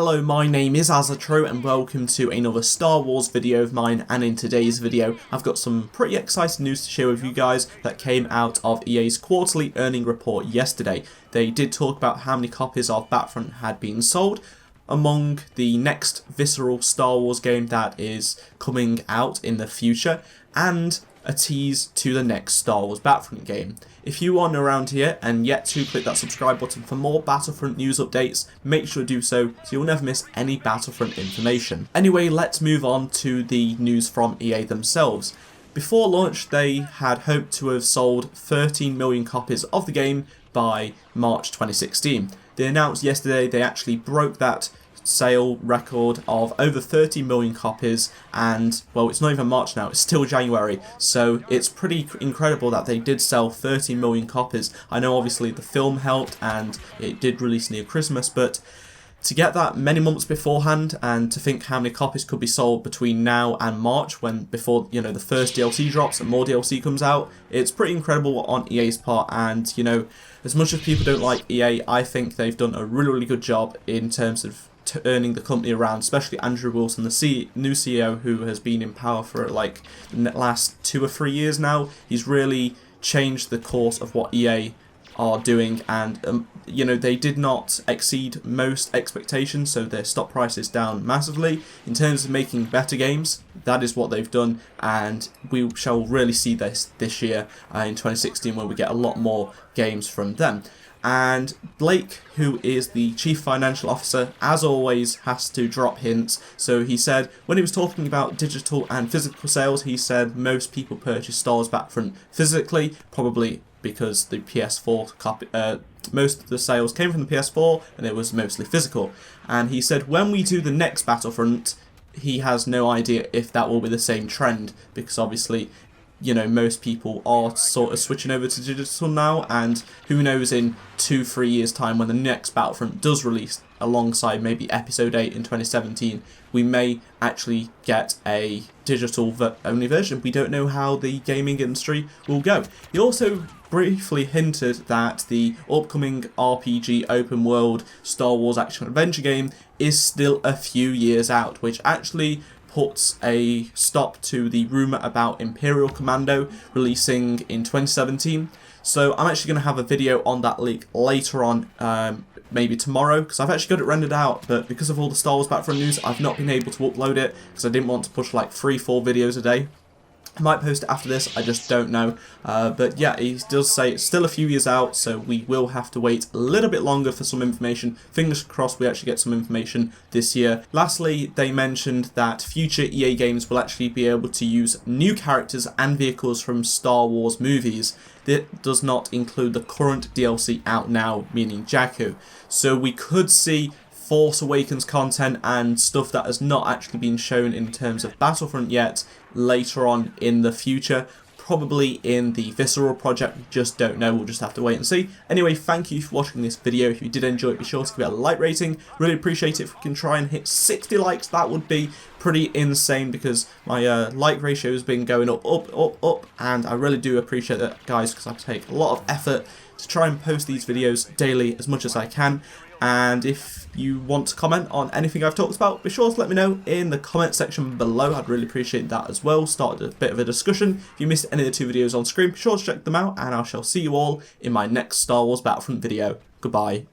Hello, my name is AZZATRU and welcome to another Star Wars video of mine, and in today's video I've got some pretty exciting news to share with you guys that came out of EA's quarterly earning report yesterday. They did talk about how many copies of Battlefront had been sold among the next visceral Star Wars game that is coming out in the future, and a tease to the next Star Wars Battlefront game. If you aren't around here and yet to click that subscribe button for more Battlefront news updates, make sure to do so so you'll never miss any Battlefront information. Anyway, let's move on to the news from EA themselves. Before launch, they had hoped to have sold 13 million copies of the game by March 2016. They announced yesterday they actually broke that sale record of over 30 million copies, and well, it's not even March now, it's still January, so it's pretty incredible that they did sell 30 million copies. I know obviously the film helped and it did release near Christmas, but to get that many months beforehand and to think how many copies could be sold between now and March, when before the first DLC drops and more DLC comes out, it's pretty incredible on EA's part. And as much as people don't like EA, I think they've done a really good job in terms of turning the company around, especially Andrew Wilson, the new CEO, who has been in power for like the last 2 or 3 years now. He's really changed the course of what EA are doing, and they did not exceed most expectations, so their stock price is down massively. In terms of making better games, that is what they've done, and we shall really see this year in 2016 when we get a lot more games from them. And Blake, who is the Chief Financial Officer, as always has to drop hints. So he said, when he was talking about digital and physical sales, he said most people purchase Star Wars Battlefront physically, probably because the PS4 copy, most of the sales came from the PS4 and it was mostly physical. And he said when we do the next Battlefront, he has no idea if that will be the same trend, because obviously most people are sort of switching over to digital now, and who knows, in 2-3 years time when the next Battlefront does release alongside maybe episode 8 in 2017, we may actually get a digital only version. We don't know how the gaming industry will go. He also briefly hinted that the upcoming RPG open world Star Wars action adventure game is still a few years out, which actually puts a stop to the rumour about Imperial Commando releasing in 2017. So I'm actually going to have a video on that leak later on, maybe tomorrow, because I've actually got it rendered out, but because of all the Star Wars Battlefront news, I've not been able to upload it because I didn't want to push like 3-4 videos a day. I might post it after this, I just don't know. But yeah, he does say it's still a few years out, so we will have to wait a little bit longer for some information. Fingers crossed we actually get some information this year. Lastly, they mentioned that future EA games will actually be able to use new characters and vehicles from Star Wars movies. That does not include the current DLC out now, meaning Jakku. So we could see Force Awakens content and stuff that has not actually been shown in terms of Battlefront yet later on in the future, probably in the Visceral project. We just don't know, we'll just have to wait and see. Anyway, thank you for watching this video. If you did enjoy it, be sure to give it a like rating. Really appreciate it if we can try and hit 60 likes. That would be pretty insane, because my like ratio has been going up, and I really do appreciate that, guys, because I take a lot of effort to try and post these videos daily as much as I can. And if you want to comment on anything I've talked about, be sure to let me know in the comment section below. I'd really appreciate that as well. Start a bit of a discussion. If you missed any of the 2 videos on screen, be sure to check them out, and I shall see you all in my next Star Wars Battlefront video. Goodbye.